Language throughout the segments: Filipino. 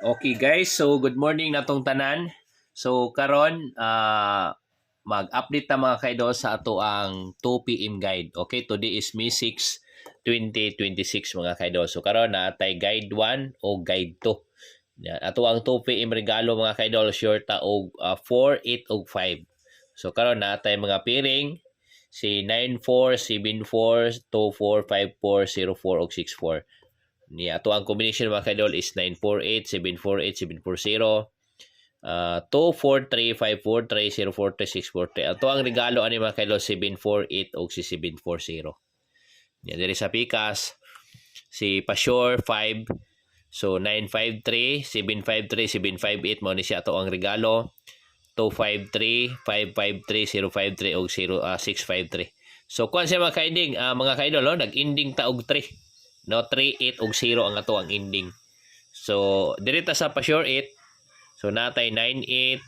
Okay guys, so good morning natong tanan. So karon mag-update ta mga kaidol sa ato ang 2 PM guide. Okay, today is May 6, 2026 mga kaidol. So karon na tay guide 1 o guide 2. Yan, ato ang 2 PM regalo mga kaidol, short ta og 4, 8 ug 5. So karon na tay mga piring si 94, 74, 24, 54, 04 ug 64. Ni ato ang combination mga kaidol is 948, 748, 740, 243, 543, 043, 643. Ato ang regalo ani mga kaidol 748 o si 740. Yan diri sa Pikas si Pasure 5. So 953, 753, 758 mo ni siya ato ang regalo. 253, 553, 053 o 653. So kuan siya mga kaiding, mga kaidol, no? Nag-ending ta og 3. No, 3, 8 ug 0 ang ato ang ending. So direta sa Pasure 8. So natay 98,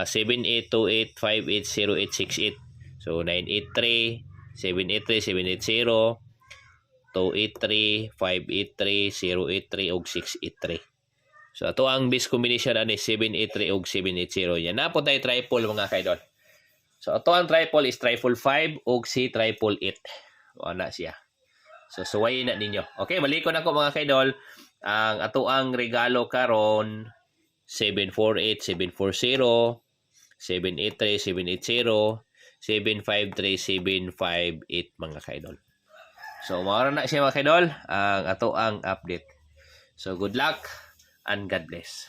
78, 28, 58, 08, 68. So 983, 783, 780, 283, 583, 083 ug 683. So ato ang base combination ani 783 ug 780. Yan na po tayo triple mga kaidol. So ato ang triple is triple 5 ug si triple 8. O na siya. So suwayin na ninyo. Okay, balikon ako mga kaidol. Ang ato ang regalo karon 748, 740, 783, 780, 753, 758 mga kaidol. So mawala na siya mga kaidol ang ato ang update. So good luck and God bless.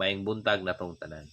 Maayong buntag na tong tanan.